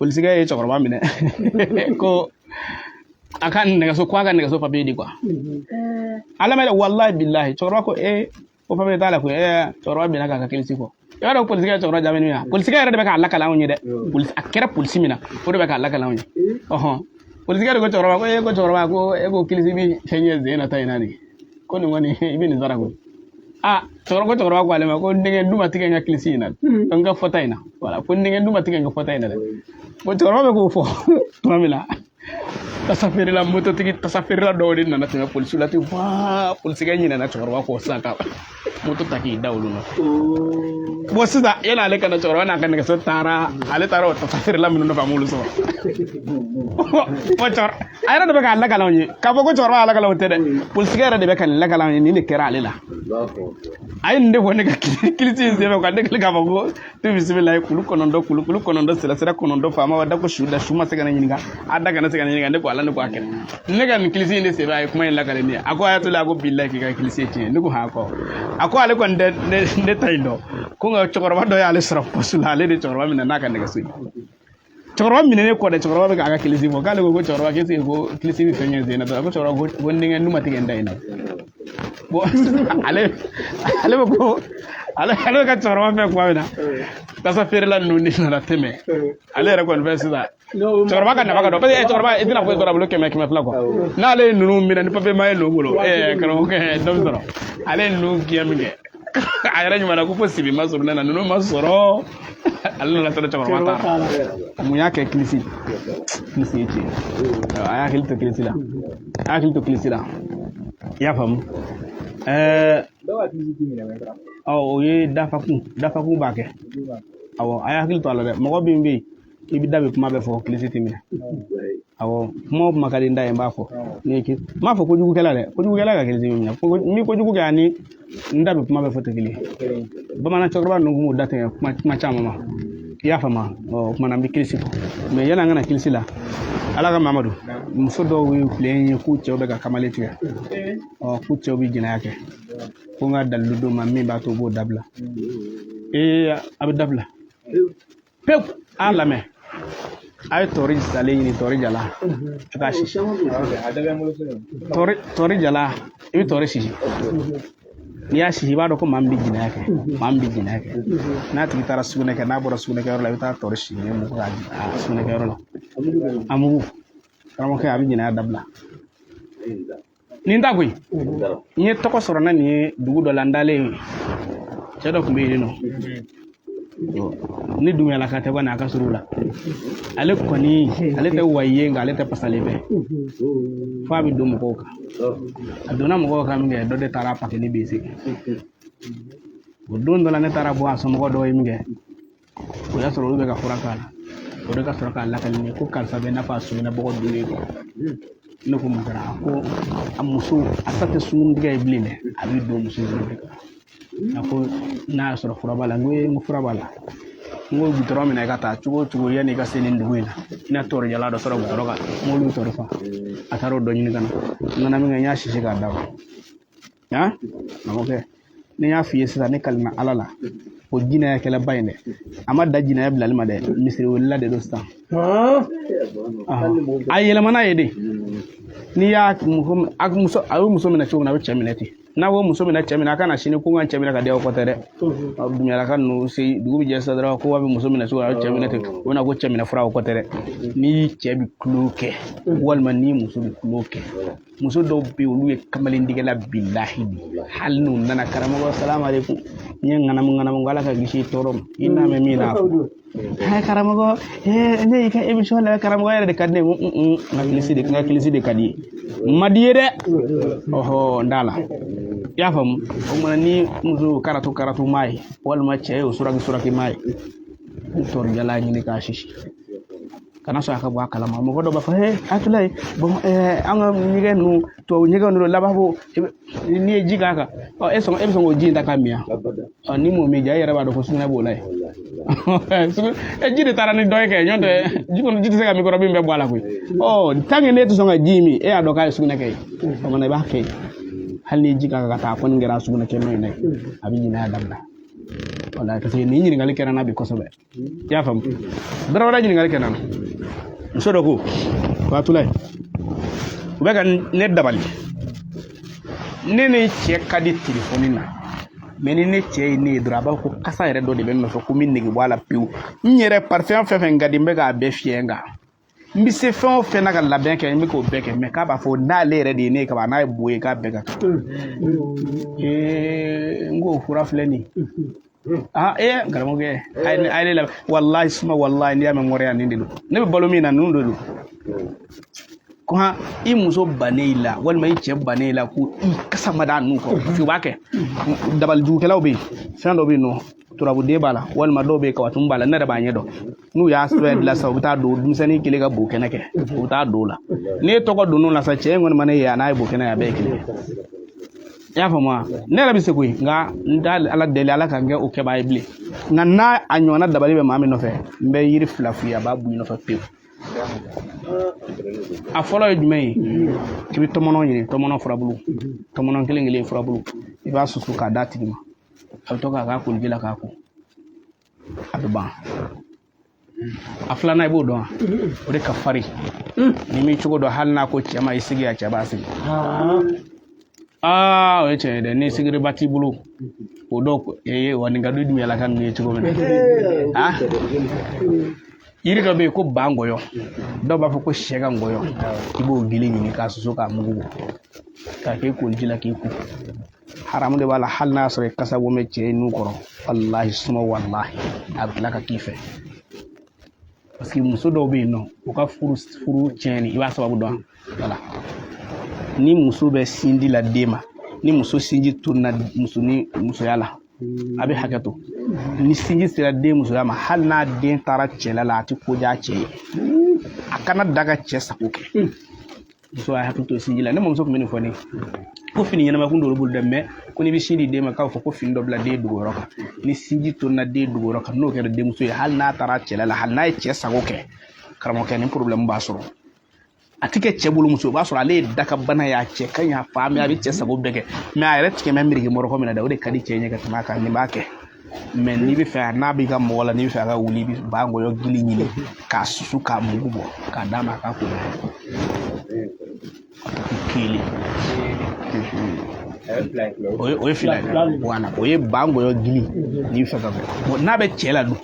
polisi ga ye cɛkɔrɔba minɛ ko akan nɛgɛso ko akan nɛgɛso papier di quoi ala mɛ wallahi billahi cɛkɔrɔba ko ko papier t'a la ko cɛkɔrɔba bɛna k'a ka kilisi kɔ i b'a dɔn polisi ka cɛkɔrɔba jaabi min polisi yɛrɛ de bɛ k'a lakale anw ye dɛ polisi a kɛra polisi min na o de bɛ k'a lakale anw ye polisi de ko cɛkɔrɔba ko ko cɛkɔrɔba ko ko kilisi bi fɛn ye zen na ta in na de ko nin kɔni i bɛ nin sara ko cɛkɔrɔba ko ale ma ko denkɛ duma tigɛ n ka kilisi in na n ka fɔta in na voilà ko denkɛ duma tigɛ n ka fɔta in na dɛ ko cɛkɔrɔba bɛ k'o fɔ tuma min na tasafeerela mototigi tasafeerela dɔw de nana tɛmɛ polisi la ten polisikɛ ɲinɛna cɛkɔrɔba kɔ sisan ka moto ta k'i da olu nɔ bon sisan yani ale kana cɛkɔrɔba n'a ka nɛgɛso taara ale taara o tasafeerela minnu nɔfɛ a m'olu sɔrɔ a yɛrɛ de bɛ k'a lakale anw ye k'a fɔ ko cɛkɔrɔba y'a lakale o tɛ dɛ polisikɛ yɛrɛ de bɛ ka nin lakale anw ye nin de kɛra ale la a ye nin de fɔ ne ka kilisi in senfɛ ka ne kile k'a fɔ ko tu bisimila kulu kɔnɔntɔn sira kɔnɔntɔn faama wa da ko su da su ma se ka ne ɲininka a da ka ne se ka ne ɲininka ne ko ala ne ko a kɛlɛ ne ka nin kilisi in de senfɛ a ye kuma in lakale ne ye a ko a y'a to a ko billahi k'i ka kilisi tiɲɛ ne ko ha kɔ a ko ale kɔni tɛ ne ta in dɔn ko nka cɛkɔrɔba dɔ y'ale sɔrɔ poste la ale de cɛkɔrɔba minɛ n'a ka nɛgɛso ye cɛkɔrɔba minɛ ne kɔ dɛ cɛkɔrɔba bɛ k'a ka kilisi fɔ k'ale ko cɛkɔrɔba k'e ko kilisi bɛ fɛn ye sen na dɔrɔn ko cɛkɔrɔba ko n denkɛ nu ma tigɛ n da in na bon ale bɛ ko ale ka cɛkɔrɔba fɛ kuma min na tasa feerela ninnu de nana tɛmɛ ale yɛrɛ kɔni fɛ sisan cɛkɔrɔba ka nafa ka dɔn parce que cɛkɔrɔba i tɛna foyi sɔrɔ a bolo 100 fila quoi n'ale ye ninnu minɛ ni papier ma ye ninnu bolo karamɔgɔkɛ dɔ bɛ sɔrɔ ale ye ninnu gɛn min kɛ a yɛrɛ ɲuman ko fo sibi ma sɔrɔ ne na ninnu ma sɔrɔ ale nana sɔrɔ cɛkɔrɔba taara mun y'a kɛ kilisi ye tiɲɛ a y'a hakili to kilisi la i y'a faamu o ye dafakun b'a kɛ awɔ a y'a hakili to a la dɛ mɔgɔ min bɛ yen i bɛ da bɛ kuma bɛɛ fɔ kilisi tɛ minɛ awɔ kuma o kuma ka di n da ye n b'a fɔ n m'a fɔ kojugukɛla dɛ kojugukɛla ka kilisi minɛ ni kojugu kɛ ani n da bɛ kuma bɛɛ fɔ tɛ kelen ye bamanan cɛkɔrɔba ninnu kun b'u da tɛmɛ kuma caman ma i y'a faamu o kumana n bɛ kilisi fɔ mais yanni an kana kilisi la ala ka mamadu muso dɔw ye filen ye k'u cɛw bɛ ka kamalen tigɛ k'u cɛw bɛ jɛnɛya kɛ ko n ka dalilu d'o ma min b'a to u b'o dabila a bɛ dabila pewu a lamɛn a ye tɔɔri salen ɲini tɔɔri jala ka taa sisi tɔɔri jala i bɛ tɔɔri sisi n'i y'a sisi i b'a dɔn ko maa min bɛ jɛnɛya kɛ n'a tigi taara sugunɛ kɛ n'a bɔra sugunɛkɛyɔrɔ la i bɛ taa tɔɔri sisi ne mugu k'a sugunɛkɛyɔrɔ la a mugu karamɔgɔkɛ a bɛ jɛnɛya dabila nin ta koyi n ye tɔgɔ sɔrɔ na nin ye dugu dɔ la n dalen cɛ dɔ tun bɛ yen nɔ ni duguyala ka tɛ n'a ka suru la ale kɔni ale tɛ wayi ye nka ale tɛ pasalen fɛ fo a bɛ don mɔgɔw kan a donna mɔgɔw kan min kɛ dɔ de taara pakɛli bɛ segin o don dɔ la ne taara bɔ a somɔgɔ dɔw ye min kɛ o y'a sɔrɔ olu bɛ ka fura k'a la o de ka sɔrɔ k'a lakali ne ko karisa bɛ n'a fɔ a sugunɛbɔgɔ donnen don ne ko mun kɛra ko a muso a ta tɛ sugunɛtigɛ ye bilen dɛ a bɛ don muso in de kan a ko n'a y'a sɔrɔ fura b'a la n ko fura b'a la n ko gudɔrɔn minɛ ka taa cogo o cogo yanni i ka se nin dugu in na i na tɔɔrɔ jala dɔ sɔrɔ gudɔrɔn kan n k'olu tɔɔrɔ fa a taara o dɔ ɲini ka na n nana min kɛ n y'a sisi k'a d'a ma karamɔgɔkɛ ne y'a f'i ye sisan ne kalima ala la o jinɛya kɛlɛba in dɛ a ma da jinɛya bilali ma dɛ misiri welela de don sisan a yɛlɛmana ye de n'i y'a a bɛ muso minɛ cogo min na a bɛ cɛ minɛ ten n'a ko muso minɛ cɛ minɛ a kana sini ko n ka cɛ minɛ ka di aw kɔ tɛ dɛ dunyalaka ninnu se dugu bɛ jɛ sisan dɔrɔn ko a bɛ muso minɛ cogo a bɛ cɛ minɛ ten o bɛna ko cɛ minɛ fura o kɔ tɛ dɛ n'i cɛ bɛ tulo kɛ walima ni muso bɛ tulo kɛ muso dɔw bɛ yen olu ye kamalendigɛla bilahi hali n'u nana karamɔgɔ salamu aleykum n ye ŋanamu ala ka kisi tɔɔrɔ ma i n'a mɛn min n'a fɔ karamɔgɔ ne y'i ka émission lamɛn karamɔgɔ yɛrɛ de ka di ne ye n ka kilisi de ka di ye ma di ye dɛ ɔhɔ n t'a la i y'a faamu o kumana ni muso karatu maa ye walima cɛ ye o suraki maa ye n tɔɔrɔ jala ɲini k'a sisi kana sɔn a ka bɔ a kalama mɔgɔ dɔ b'a fɔ hakilila ye bon an ka ɲɛgɛn ninnu tubabu ɲɛgɛn ninnu lababo n'i ye ji k'a kan e bɛ sɔn k'o ji in ta k'a min wa ni m'o min ja e yɛrɛ b'a dɔn ko sugunɛ b'o la yen ji de taara ni dɔ ye kɛ ɲɔ tɛ ji tɛ se ka mikɔrɔbi bɛɛ bɔ a la koyi tant que ne tɛ sɔn ka ji min e y'a dɔn k'a ye sugunɛ kɛ ye o kumana i b'a kɛ hali ni ji k'a kan ka taa ko nin kɛra sugunɛ kɛ n'o ye dɛ a bɛ ɲinɛ a dabila wallahi parce que ni ɲininkali kɛra na bi kosɛbɛ i y'a faamu dara wɛrɛ ɲininkali kɛ na muso dɔ ko Fatulaye u bɛ ka ne dabali ne ni cɛ ka di telefɔni na mais ni ne cɛ ye ne ye dɔrɔn a b'a fɔ ko kasa yɛrɛ dɔ de bɛ n nɔfɛ ko n bɛ nege bɔ a la pewu n yɛrɛ parfum fɛn fɛn ka di n bɛ k'a bɛɛ fiyɛ nka n bɛ se fɛn o fɛn na ka labɛn kɛ n bɛ k'o bɛɛ kɛ mais k'a b'a fɔ n'ale yɛrɛ de ye ne ye kaban n'a ye bo ye k'a bɛɛ ka kan n k'o fura filɛ nin karamɔgɔkɛ a ye ne lamɛn walahi suma walahi n'i y'a mɛn mɔrɛya nin de don ne bɛ balo min na ninnu de don ko i muso bannen i la walima i cɛ bannen i la ko i kasa ma da ninnu kɔ parce que u b'a kɛ dabalijugukɛlaw bɛ yen fɛn dɔ bɛ yen nɔ turabuden b'a la walima dɔw bɛ yen kabatun b'a la ne yɛrɛ b'a ɲɛ dɔn n'u y'a sɛbɛn dilan sisan u bɛ taa don denmisɛnnin kelen ka bo kɛnɛ kɛ u bɛ taa don o la n'e tɔgɔ donn'o la sisan cɛ in kɔni ma ne ye a n'a ye bo kɛnɛ ye a bɛɛ ye kelen i y'a faamu wa ne yɛrɛ bɛ se ko ye nka n t'a ala deli ala k'an kɛ o kɛbaa ye bilen nka n'a a ɲɔgɔnna dabali bɛ maa min nɔfɛ n bɛ yiri fila f'i ye a b'a bɔ i nɔfɛ pewu a fɔlɔ ye jumɛn ye k'i bɛ tɔmɔnɔ ɲini tɔmɔnɔ furabulu tɔmɔnɔ kelen kelen furabulu i b'a susu k'a d'a tigi ma a bɛ to k'a k'a koliji la k'a ko a bɛ ban a filanan i b'o dɔn wa o de ka farin ni min cogo dɔ hali n'a ko cɛ ma i sigi a cɛ b'a sigi o ye tiɲɛ ye dɛ ni sigiriba t'i bolo o dɔw wa nin ka du dun yala ka ninnu ye cogo min na yiri dɔ bɛ yen ko ba ngɔyɔ dɔw b'a fɔ ko sɛ ka ngɔyɔ i b'o gili ɲini k'a susu k'a mugu bɔ k'a kɛ koliji la k'i ko haramu de b'a la hali n'a sɔrɔ i kasa bɔ mɛ cɛ ye nun kɔrɔ walahi suma walahi a bɛ tila ka k'i fɛ parce que muso dɔw bɛ yen nɔ u ka furu tiɲɛni i b'a sababu dɔn wala ni muso bɛ sinji la den ma ni muso sinji tunna musoya la a bɛ hakɛ to ni sinji sera den musoya ma hali n'a den taara cɛla la a tɛ ko diya cɛ ye a kana da ka cɛ sago kɛ muso y'a hakili to sinji la ne mamuso tun bɛ nin fɔ ne ko fini ɲɛnama kun dɔw bolo dɛ mais ko n'i bɛ sin di den ma k'a fɔ ko fini dɔ bila den duguyɔrɔ kan ni sinji tunna den duguyɔrɔ kan n'o kɛra denmuso ye hali n'a taara cɛla la hali n'a ye cɛ sago kɛ karamɔgɔkɛ ni problème b'a sɔrɔ a tɛ kɛ cɛ bolo muso o b'a sɔrɔ ale ye dakabana y'a cɛ ka ɲa faamu a bɛ cɛ sago bɛɛ kɛ mais a yɛrɛ tigɛ mɛ miriki mɔrɔkɔ min na dɛ o de ka di cɛ ɲɛ ka tɛmɛ a kan nin b'a kɛ mais n'i bɛ fɛ n'a b'i ka mɔgɔ la n'i bɛ fɛ a ka wuli i bɛ ba ngɔyɔ gili ɲini k'a susu k'a mugu bɔ k'a d'a ma a k'a ko kelen o ye fila ye wala o ye ba ngɔyɔ gili n'i bɛ fɛ ka bɔ n'a bɛ cɛ la dun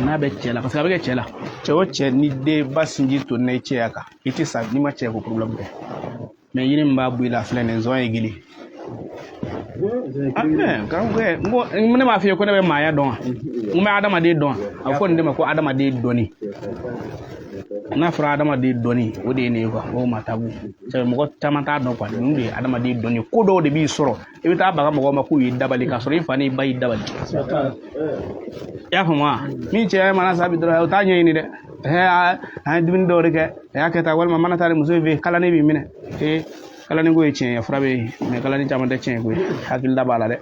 n'a bɛ cɛ la parce que a bɛ kɛ cɛ la cɛ o cɛ ni den ba sinji to n'a ye cɛya kan i tɛ sa n'i ma cɛ ko problème tɛ mais yiri min b'a bɔ i la filɛ nin zɔn ye gili karamɔgɔkɛ n ko ne m'a f'i ye ko ne bɛ maaya dɔn wa n bɛ adamaden dɔn a bɛ fɔ nin de ma ko adamaden dɔnni n'a fɔra adamaden dɔnni o de ye nin ye quoi o ma tabu mɔgɔ caman t'a dɔn quoi ninnu de ye adamaden dɔnni ko dɔw de b'i sɔrɔ i bɛ taa baga mɔgɔw ma k'u y'i dabali k'a sɔrɔ i fa n'i ba y'i dabali i y'a faamu wa min cɛ mana sa bi dɔrɔn o t'a ɲɛɲini dɛ an ye dumuni dɔw de kɛ a y'a kɛ tan walima mana taa muso in fɛ yen kalani b'i minɛ kalani ko ye tiɲɛ ye fura bɛ yen mais kalani caman tɛ tiɲɛ koyi hakilila b'a la dɛ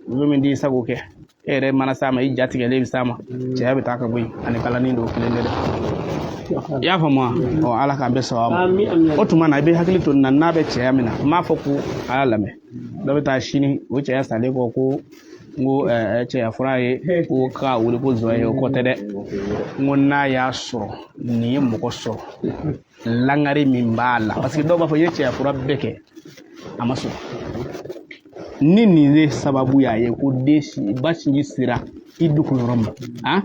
u bɛ min di sago kɛ e yɛrɛ mana s'a ma i ja tigɛlen bɛ s'a ma cɛya bɛ taa ka bɔ yen ani kalani dɔw kelen tɛ dɛ i y'a faamu wa ala k'an bɛ sababu o tuma na i bɛ hakili to nin na n'a bɛ cɛya min na n m'a fɔ ko a y'a lamɛn dɔ bɛ taa sini o cɛya salen kɔ ko n ko cɛya fura ye ko k'a wele ko zɔn ye o kɔ tɛ dɛ n ko n'a y'a sɔrɔ nin ye mɔgɔ sɔrɔ langari min b'a la parce que dɔw b'a fɔ i ye cɛya fura bɛɛ kɛ a ma sɔrɔ ni nin ye sababu y'a ye ko den ba sinji sera i dugu yɔrɔ ma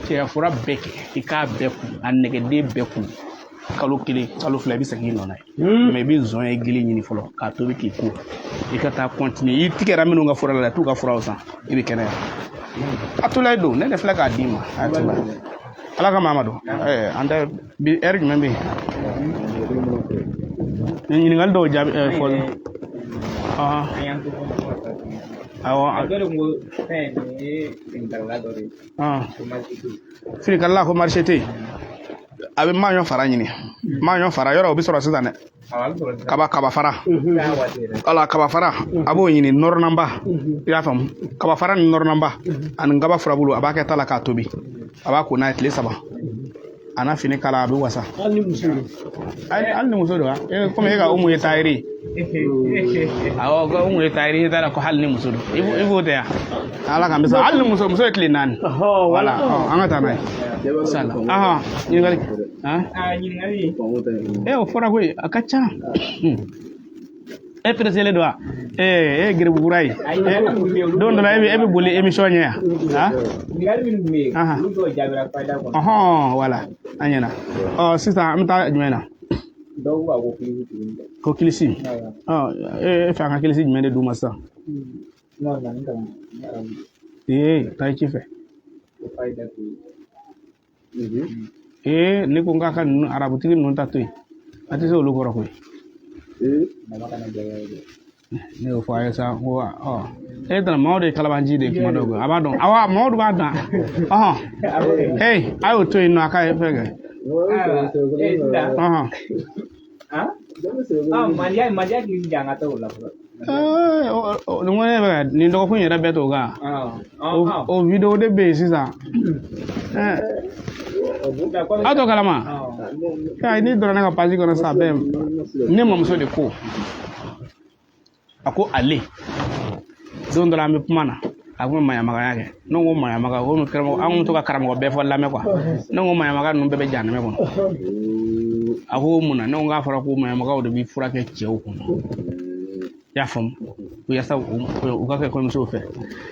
cɛya fura bɛɛ kɛ i k'a bɛɛ kun a nɛgɛden bɛɛ kun kalo kelen kalo fila i bɛ segin i nɔ na ye mais i bɛ zɔn ye gili ɲini fɔlɔ k'a tobi k'i ko i ka taa continuer i tigɛra minnu ka fura la t'u ka furaw san i bɛ kɛnɛya a to la ye don ne de filɛ k'a d'i ma a to la ala ka maa ma don an tɛ bi heure jumɛn bɛ yen ɲininkali dɔw jaabi fɔli awɔ finikalala ko marché tɛ yen a bɛ maɲɔ fara ɲini maɲɔ fara yɔrɔ o bɛ sɔrɔ sisan dɛ kaba fara wala kaba fara a b'o ɲini nɔrɔnanba i y'a faamu kaba fara ni nɔrɔnanba ani gaba furabulu a b'a kɛ ta la k'a tobi a b'a ko n'a ye tile 3 a na fini kala a bɛ wasa hali ni muso don wa komi e ka umu ye taayiri awo ko ngwe tayri tala ko halni musudu ibo te ya ala kam bisa halni muso ekli nan wala anga tanay sala aha ni ngali ni ngali o fora ko akacha presele do gere buray don la ebe boli émission nya wala anyana sister amta jumena ko kilisi fa ka kilisi jumene du masa tay ci fe ni ko ngaka arabu tigi non tatoy ati so lu ko rokoy ne o fa yasa wa dan mawde kalabanji de kuma dogo abadon awa mawdu bada ayo to ino aka fege malia ki janga to la ngone ba ni dogo fun yera beto ga o video de be sisa ato kalama kai ni dora na ka pasi ko na sabe ne mo so de ko ako ale don dora me pumana ako maya maga yake no ngo maya maga ko no keramo an to ka karamo be fo lame kwa no ngo maya maga no be janne me ko ako muna no nga fara ko maya maga o de bi fura ke chew ko ya fam ko ya sa o ka ko muso fe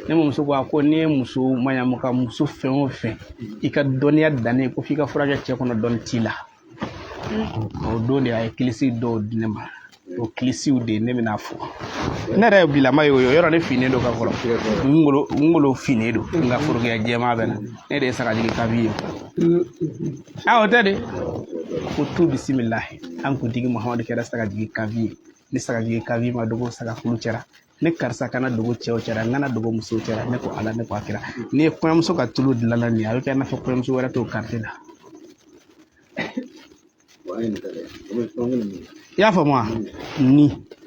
ne mo muso ko ne muso maya maga muso fe o fe ika doniya dane ko fika fura ke chew ko no don tila o do de ay kilisi do dinema o kilisi ude ne mina fo na ra bila mayo yoro ne fine do ka ko ngolo fine do nga fo ga jema bena ne de saka jigi kabiyo o tade ko tu bismillah an ko digi muhammad ke rasta ga jigi kabiyo ni saka jigi kabiyo ma dogo saka kulu cera ne karsa kana dogo cew cera ngana dogo muso cera ne ko ala ne ko akira ne ko am so ka tulu dilala ni ayo kana fo ko am so wara to kartela ya fama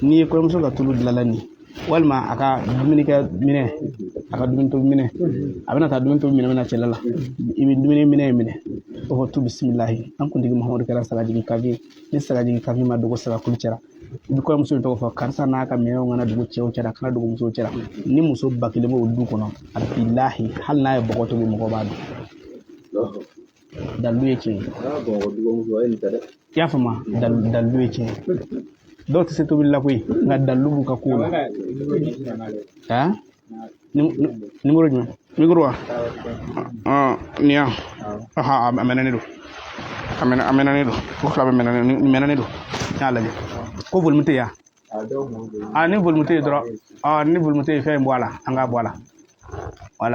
ni ko muso ka tulu dilala ni walma aka dumini ka mine aka dumin to mine abana ta dumin to mine na celala ibi dumini mine o to bismillah an ko digi muhammad kala sala digi kavi ni sala digi kavi ma dogo sala kulcera bi ko muso to fa karsa na ka mine ngana dogo cew cera kana dogo muso cera ni muso bakile mo du kono billahi hal na e bogoto bi mo ko badu dalu yake ya fama dalu yake do to se to billa koy nga dalu bu ka ko numéro ni micro wa niya amena ni do amena ni do ko ka amena ni do yalla ni ko volonté ya ni volonté dro ni volonté fe mbola anga bola wala